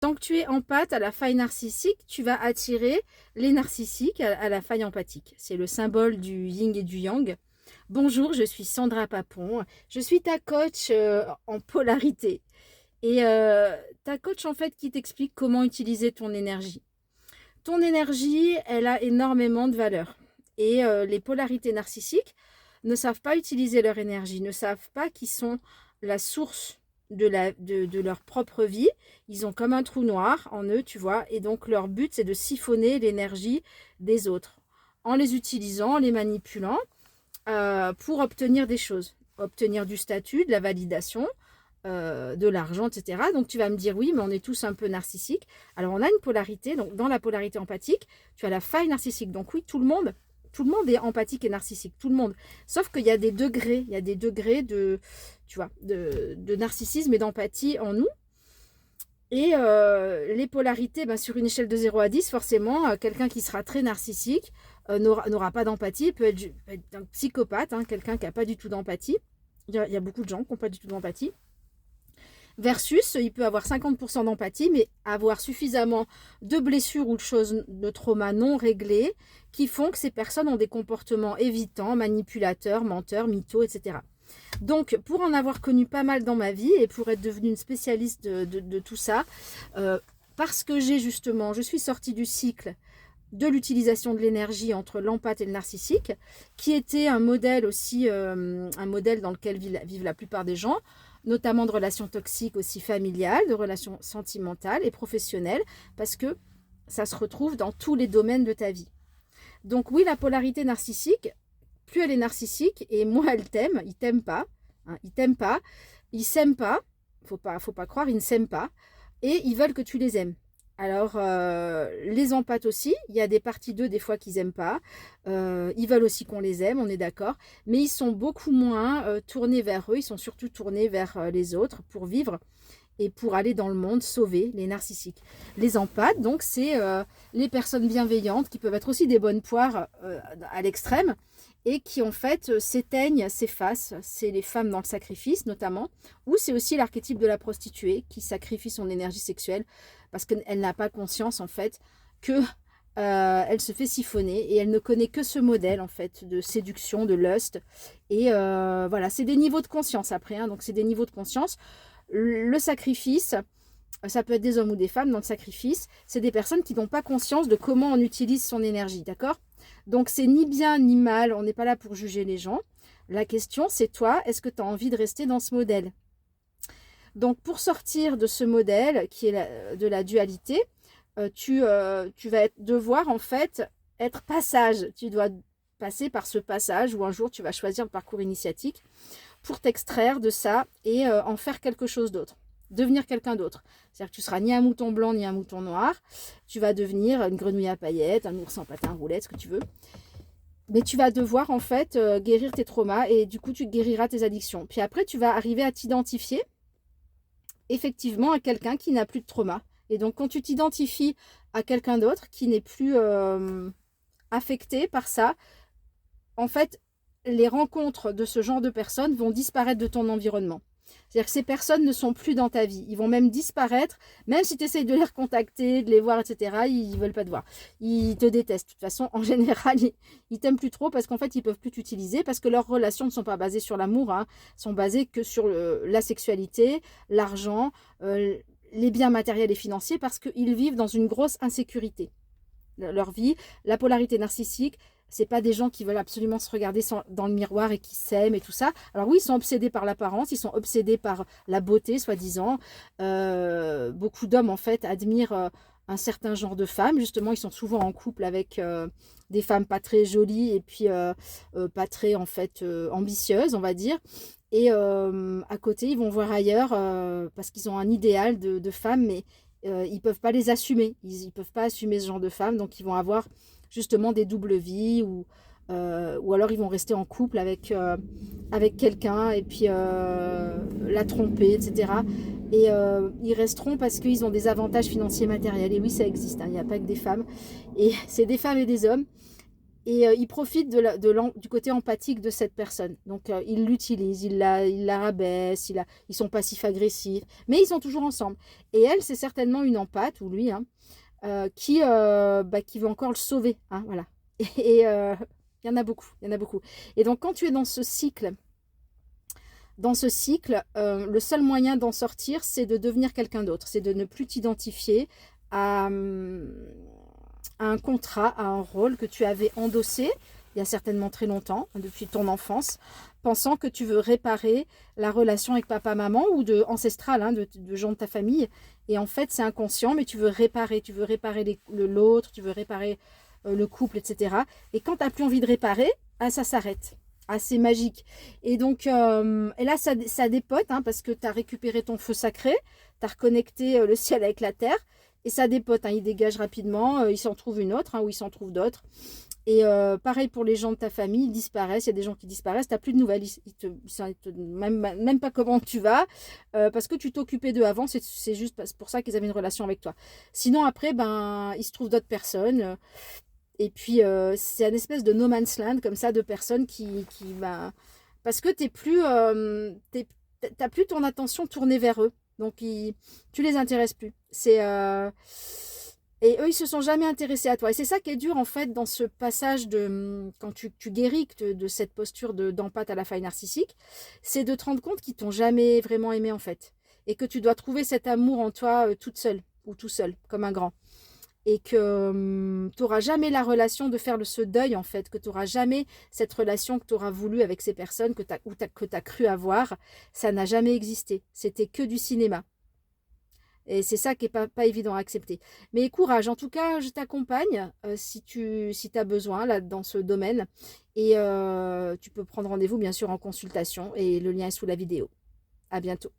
Tant que tu es empathe à la faille narcissique, tu vas attirer les narcissiques à la faille empathique. C'est le symbole du yin et du yang. Bonjour, je suis Sandra Papon. Je suis ta coach en polarité. Et ta coach, en fait, qui t'explique comment utiliser ton énergie. Ton énergie, elle a énormément de valeur. Et les polarités narcissiques ne savent pas utiliser leur énergie, ne savent pas qu'ils sont la source de leur propre vie. Ils ont comme un trou noir en eux, tu vois. Et donc, leur but, c'est de siphonner l'énergie des autres en les utilisant, en les manipulant pour obtenir des choses. Obtenir du statut, de la validation, de l'argent, etc. Donc tu vas me dire oui, mais on est tous un peu narcissiques. Alors on a une polarité, donc dans la polarité empathique, tu as la faille narcissique. Donc oui, tout le monde est empathique et narcissique, tout le monde. Sauf qu'il y a des degrés, de, tu vois, de narcissisme et d'empathie en nous. Et les polarités, ben, sur une échelle de 0 à 10, forcément, quelqu'un qui sera très narcissique n'aura pas d'empathie, peut être un psychopathe, hein, quelqu'un qui n'a pas du tout d'empathie. Il y a beaucoup de gens qui n'ont pas du tout d'empathie. Versus, il peut avoir 50% d'empathie, mais avoir suffisamment de blessures ou de choses de trauma non réglées qui font que ces personnes ont des comportements évitants, manipulateurs, menteurs, mythos, etc. Donc, pour en avoir connu pas mal dans ma vie et pour être devenue une spécialiste de tout ça, parce que je suis sortie du cycle de l'utilisation de l'énergie entre l'empathe et le narcissique, qui était un modèle aussi, un modèle dans lequel vivent la plupart des gens, notamment de relations toxiques aussi familiales, de relations sentimentales et professionnelles, parce que ça se retrouve dans tous les domaines de ta vie. Donc oui, la polarité narcissique, plus elle est narcissique, et moins elle t'aime, il t'aime pas, hein, il t'aime pas, ils s'aiment pas, faut pas croire, ils ne s'aiment pas, et ils veulent que tu les aimes. Alors, les empathes aussi, il y a des parties d'eux des fois qu'ils n'aiment pas, ils veulent aussi qu'on les aime, on est d'accord, mais ils sont beaucoup moins tournés vers eux, ils sont surtout tournés vers les autres pour vivre et pour aller dans le monde sauver les narcissiques. Les empathes, donc, c'est les personnes bienveillantes qui peuvent être aussi des bonnes poires à l'extrême et qui en fait s'éteignent, s'effacent. C'est les femmes dans le sacrifice notamment, ou c'est aussi l'archétype de la prostituée qui sacrifie son énergie sexuelle parce qu'elle n'a pas conscience en fait que elle se fait siphonner et elle ne connaît que ce modèle en fait de séduction, de lust. Et voilà, c'est des niveaux de conscience après, hein, donc c'est des niveaux de conscience. Le sacrifice, ça peut être des hommes ou des femmes dans le sacrifice, c'est des personnes qui n'ont pas conscience de comment on utilise son énergie, d'accord? Donc c'est ni bien ni mal, on n'est pas là pour juger les gens. La question c'est toi, est-ce que tu as envie de rester dans ce modèle? Donc pour sortir de ce modèle qui est de la dualité, tu vas devoir en fait être passage. Tu dois passer par ce passage où un jour tu vas choisir le parcours initiatique pour t'extraire de ça et en faire quelque chose d'autre. Devenir quelqu'un d'autre. C'est-à-dire que tu seras ni un mouton blanc ni un mouton noir. Tu vas devenir une grenouille à paillettes, un ours en patin roulette, ce que tu veux. Mais tu vas devoir en fait guérir tes traumas et du coup tu guériras tes addictions. Puis après tu vas arriver à t'identifier effectivement à quelqu'un qui n'a plus de trauma. Et donc quand tu t'identifies à quelqu'un d'autre qui n'est plus affecté par ça, en fait les rencontres de ce genre de personnes vont disparaître de ton environnement. C'est-à-dire que ces personnes ne sont plus dans ta vie. Ils vont même disparaître, même si tu essayes de les recontacter, de les voir, etc. Ils ne veulent pas te voir. Ils te détestent. De toute façon, en général, ils t'aiment plus trop parce qu'en fait, ils ne peuvent plus t'utiliser parce que leurs relations ne sont pas basées sur l'amour, hein, sont basées que sur la sexualité, l'argent, les biens matériels et financiers parce qu'ils vivent dans une grosse insécurité. Leur vie, la polarité narcissique, c'est pas des gens qui veulent absolument se regarder dans le miroir et qui s'aiment et tout ça. Alors oui, ils sont obsédés par l'apparence, ils sont obsédés par la beauté, soi-disant. Beaucoup d'hommes, en fait, admirent un certain genre de femmes. Justement, ils sont souvent en couple avec des femmes pas très jolies et puis pas très, en fait, ambitieuses, on va dire. Et à côté, ils vont voir ailleurs parce qu'ils ont un idéal de femmes, mais ils ne peuvent pas les assumer. Ils ne peuvent pas assumer ce genre de femmes, donc ils vont avoir justement des doubles vies ou alors ils vont rester en couple avec quelqu'un et puis la tromper, etc. Et ils resteront parce qu'ils ont des avantages financiers matériels. Et oui, ça existe, hein, il n'y a pas que des femmes. Et c'est des femmes et des hommes. et il profite du côté empathique de cette personne. Donc il l'utilise, il la rabaisse, ils sont passifs-agressifs, mais ils sont toujours ensemble. Et elle, c'est certainement une empathe, ou lui, hein, qui veut encore le sauver. Hein, voilà. Et il y en a beaucoup, il y en a beaucoup. Et donc quand tu es dans ce cycle, le seul moyen d'en sortir, c'est de devenir quelqu'un d'autre. C'est de ne plus t'identifier à un contrat, à un rôle que tu avais endossé il y a certainement très longtemps, depuis ton enfance, pensant que tu veux réparer la relation avec papa-maman ou ancestrale, hein, de gens de ta famille. Et en fait, c'est inconscient, mais tu veux réparer l'autre, tu veux réparer le couple, etc. Et quand tu n'as plus envie de réparer, ça s'arrête. Ah, c'est magique. Et donc, et là, ça dépote, hein, parce que tu as récupéré ton feu sacré, tu as reconnecté le ciel avec la terre, et ça dépote, hein, il dégage rapidement, il s'en trouve une autre, hein, ou il s'en trouve d'autres. Et pareil pour les gens de ta famille, ils disparaissent, il y a des gens qui disparaissent, tu n'as plus de nouvelles, même pas comment tu vas, parce que tu t'occupais d'eux avant, c'est juste pour ça qu'ils avaient une relation avec toi. Sinon après, ben, il se trouve d'autres personnes, et puis c'est une espèce de no man's land comme ça, de personnes ben, parce que t'as plus ton attention tournée vers eux, donc tu les intéresses plus. Et eux, ils se sont jamais intéressés à toi. Et c'est ça qui est dur, en fait, dans ce passage quand tu guéris de cette posture d'empathe à la faille narcissique, c'est de te rendre compte qu'ils t'ont jamais vraiment aimé, en fait. Et que tu dois trouver cet amour en toi toute seule, ou tout seul, comme un grand. Et que tu n'auras jamais la relation de faire ce deuil, en fait. Que tu n'auras jamais cette relation que tu auras voulu avec ces personnes que tu as cru avoir. Ça n'a jamais existé. C'était que du cinéma. Et c'est ça qui n'est pas évident à accepter. Mais courage, en tout cas, je t'accompagne si tu as besoin là, dans ce domaine. Et tu peux prendre rendez-vous, bien sûr, en consultation. Et le lien est sous la vidéo. À bientôt.